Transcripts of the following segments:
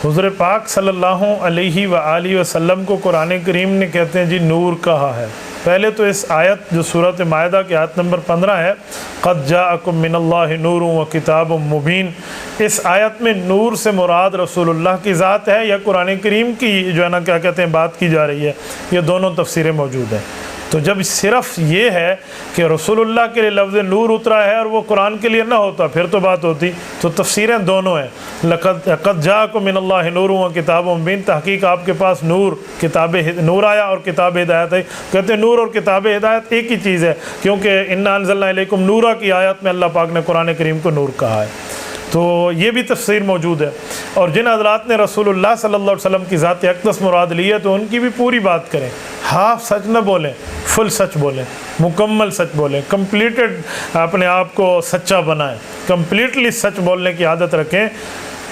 حضور پاک صلی اللہ علیہ وآلہ وسلم کو قرآن کریم نے کہتے ہیں جی نور کہا ہے۔ پہلے تو اس آیت جو سورۃ مائدہ کی آیت نمبر 15 ہے، قد جاءکم من اللہ نور و کتاب مبین، اس آیت میں نور سے مراد رسول اللہ کی ذات ہے یا قرآن کریم کی جو ہے نا کیا کہتے ہیں بات کی جا رہی ہے، یہ دونوں تفسیریں موجود ہیں۔ تو جب صرف یہ ہے کہ رسول اللہ کے لیے لفظ نور اترا ہے اور وہ قرآن کے لیے نہ ہوتا پھر تو بات ہوتی، تو تفسیریں دونوں ہیں۔ قد جاءکم من اللہ نور و کتاب مبین، تحقیق آپ کے پاس نور، کتاب نور آیا اور کتاب ہدایت آئی۔ کہتے ہیں نور اور کتاب ہدایت ایک ہی چیز ہے، کیونکہ انا انزلنا الیکم نورا کی آیت میں اللہ پاک نے قرآن کریم کو نور کہا ہے، تو یہ بھی تفسیر موجود ہے۔ اور جن حضرات نے رسول اللہ صلی اللہ علیہ وسلم کی ذات اقدس مراد لی ہے تو ان کی بھی پوری بات کریں، ہاف سچ نہ بولیں، فل سچ بولیں، مکمل سچ بولیں، کمپلیٹڈ اپنے آپ کو سچا بنائیں، کمپلیٹلی سچ بولنے کی عادت رکھیں۔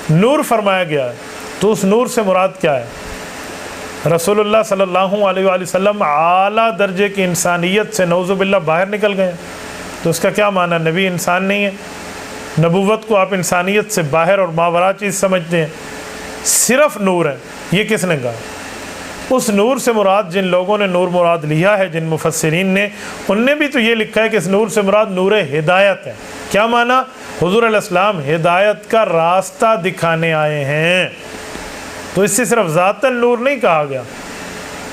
نور فرمایا گیا ہے تو اس نور سے مراد کیا ہے؟ رسول اللہ صلی اللہ علیہ وآلہ وسلم اعلیٰ درجے کی انسانیت سے نعوذ باللہ باہر نکل گئے، تو اس کا کیا معنی؟ نبی انسان نہیں ہے؟ نبوت کو آپ انسانیت سے باہر اور ماوراء چیز سمجھتے ہیں، صرف نور ہے، یہ کس نے کہا؟ اس نور سے مراد جن لوگوں نے نور مراد لیا ہے، جن مفسرین نے، ان نے بھی تو یہ لکھا ہے کہ اس نور سے مراد نور ہدایت ہے۔ کیا معنی؟ حضور علیہ السلام ہدایت کا راستہ دکھانے آئے ہیں، تو اس سے صرف ذاتاً نور نہیں کہا گیا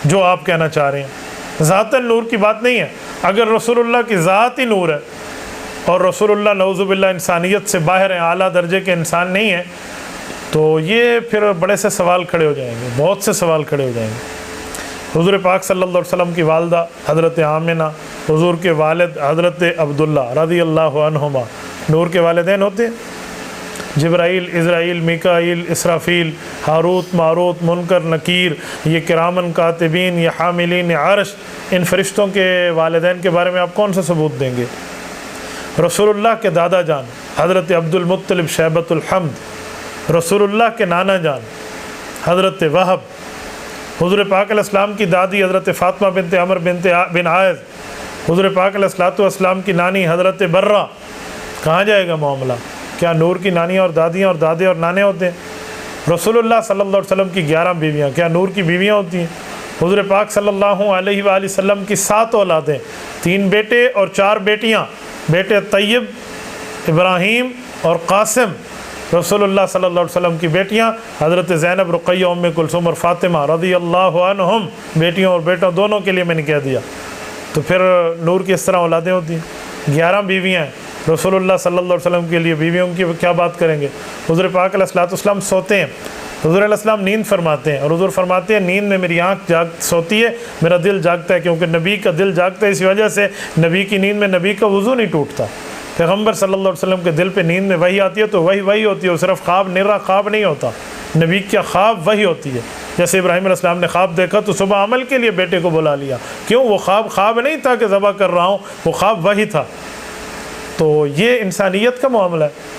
جو آپ کہنا چاہ رہے ہیں، ذاتاً نور کی بات نہیں ہے۔ اگر رسول اللہ کی ذات ہی نور ہے اور رسول اللہ نعوذ باللہ انسانیت سے باہر ہیں، اعلیٰ درجے کے انسان نہیں ہیں، تو یہ پھر بڑے سے سوال کھڑے ہو جائیں گے، بہت سے سوال کھڑے ہو جائیں گے۔ حضور پاک صلی اللہ علیہ وسلم کی والدہ حضرت آمنہ، حضور کے والد حضرت عبداللہ رضی اللہ عنہما نور کے والدین ہوتے ہیں۔ جبرائیل، اسرائیل، میکائیل، اسرافیل، ہاروت، ماروت، منکر، نکیر، یہ کرامن کاتبین، یہ حاملین عرش، ان فرشتوں کے والدین کے بارے میں آپ کون سا ثبوت دیں گے؟ رسول اللہ کے دادا جان حضرت عبد المطلب شیبۃ الحمد، رسول اللہ کے نانا جان حضرت وہب، حضور پاک علیہ السلام کی دادی حضرت فاطمہ بنت عمر بن عائذ، حضور پاک علیہ السلام کی نانی حضرت برہ، کہاں جائے گا معاملہ؟ کیا نور کی نانیاں اور دادیاں اور دادے اور نانے ہوتے ہیں؟ رسول اللہ صلی اللہ علیہ وسلم کی 11 بیویاں، کیا نور کی بیویاں ہوتی ہیں؟ حضور پاک صلی اللہ علیہ وآلہ وسلم کی 7 اولادیں، 3 بیٹے اور 4 بیٹیاں، بیٹے طیب، ابراہیم اور قاسم، رسول اللہ صلی اللہ علیہ وسلم کی بیٹیاں حضرت زینب، رقیہ، ام کلثوم اور فاطمہ رضی اللہ عنہم، بیٹیوں اور بیٹوں دونوں کے لیے میں نے کہہ دیا۔ تو پھر نور کی اس طرح اولادیں ہوتی ہیں، 11 بیویاں ہیں رسول اللہ صلی اللہ علیہ وسلم کے لیے، بیویوں کی کیا بات کریں گے؟ حضور پاک علیہ السلام سوتے ہیں، حضور علیہ السلام نیند فرماتے ہیں، اور حضور فرماتے ہیں نیند میں میری آنکھ سوتی ہے، میرا دل جاگتا ہے، کیونکہ نبی کا دل جاگتا ہے، اسی وجہ سے نبی کی نیند میں نبی کا وضو نہیں ٹوٹتا۔ پیغمبر صلی اللہ علیہ وسلم کے دل پہ نیند میں وحی آتی ہے تو وہی ہوتی ہے، صرف خواب، نرا خواب نہیں ہوتا، نبی کا خواب وحی ہوتی ہے۔ جیسے ابراہیم علیہ السلام نے خواب دیکھا تو صبح عمل کے لیے بیٹے کو بلا لیا، کیوں؟ وہ خواب نہیں تھا کہ ذبح کر رہا ہوں، وہ خواب وحی تھا۔ تو یہ انسانیت کا معاملہ ہے۔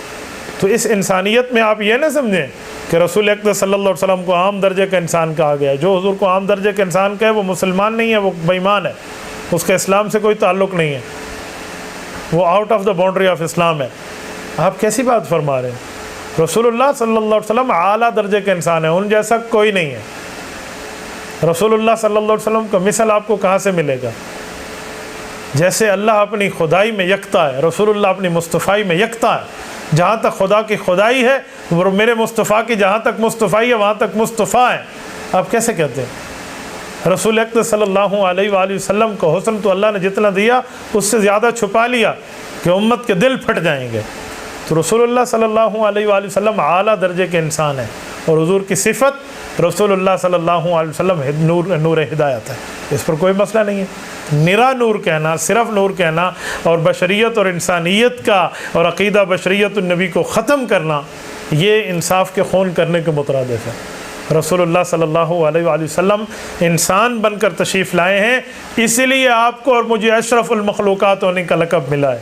تو اس انسانیت میں آپ یہ نہ سمجھیں کہ رسول اقدس صلی اللہ علیہ وسلم کو عام درجے کا انسان کہا گیا ہے۔ جو حضور کو عام درجے کا انسان کہے وہ مسلمان نہیں ہے، وہ بے ایمان ہے، اس کا اسلام سے کوئی تعلق نہیں ہے، وہ out of the boundary of اسلام ہے۔ آپ کیسی بات فرما رہے ہیں؟ رسول اللہ صلی اللہ علیہ وسلم اعلیٰ درجے کا انسان ہے، ان جیسا کوئی نہیں ہے۔ رسول اللہ صلی اللہ علیہ وسلم کا مثل آپ کو کہاں سے ملے گا؟ جیسے اللہ اپنی خدائی میں یکتا ہے، رسول اللہ اپنی مصطفائی میں یکتا ہے۔ جہاں تک خدا کی خدائی ہے، وہ میرے مصطفیٰ کی جہاں تک مصطفیٰ ہے وہاں تک مصطفیٰ ہے۔ آپ کیسے کہتے ہیں؟ رسول اقدس صلی اللہ علیہ وآلہ وسلم کو حسن تو اللہ نے جتنا دیا اس سے زیادہ چھپا لیا کہ امت کے دل پھٹ جائیں گے۔ تو رسول اللہ صلی اللہ علیہ وآلہ وسلم اعلیٰ درجے کے انسان ہیں، اور حضور کی صفت رسول اللہ صلی اللہ علیہ وسلم نور ہدایت ہے، اس پر کوئی مسئلہ نہیں ہے۔ نرا نور کہنا، صرف نور کہنا، اور بشریت اور انسانیت کا اور عقیدہ بشریت النبی کو ختم کرنا، یہ انصاف کے خون کرنے کے مترادف ہے۔ رسول اللہ صلی اللہ علیہ وآلہ وسلم انسان بن کر تشریف لائے ہیں، اسی لیے آپ کو اور مجھے اشرف المخلوقات ہونے کا لقب ملا ہے۔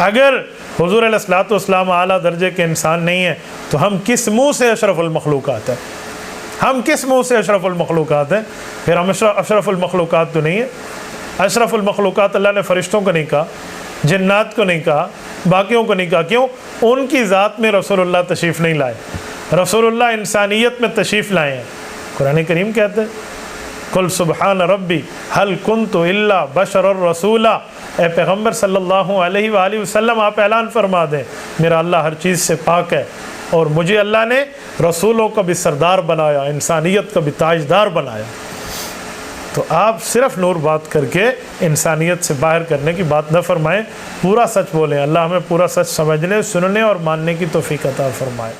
اگر حضور علیہ الصلوۃ والسلام اعلیٰ درجے کے انسان نہیں ہیں تو ہم کس منہ سے اشرف المخلوقات ہیں؟ ہم کس منہ سے اشرف المخلوقات ہیں؟ پھر ہم اشرف المخلوقات تو نہیں ہیں۔ اشرف المخلوقات اللہ نے فرشتوں کو نہیں کہا، جنات کو نہیں کہا، باقیوں کو نہیں کہا، کیوں؟ ان کی ذات میں رسول اللہ تشریف نہیں لائے۔ رسول اللہ انسانیت میں تشریف لائے ہیں. قرآن کریم کہتے ہیں قل سبحان ربی حل کنت الا بشر الرسولا، اے پیغمبر صلی اللہ علیہ وآلہ وسلم آپ اعلان فرما دیں میرا اللہ ہر چیز سے پاک ہے اور مجھے اللہ نے رسولوں کا بھی سردار بنایا، انسانیت کا بھی تاجدار بنایا. تو آپ صرف نور بات کر کے انسانیت سے باہر کرنے کی بات نہ فرمائیں، پورا سچ بولیں. اللہ ہمیں پورا سچ سمجھنے، سننے اور ماننے کی توفیق عطا فرمائے.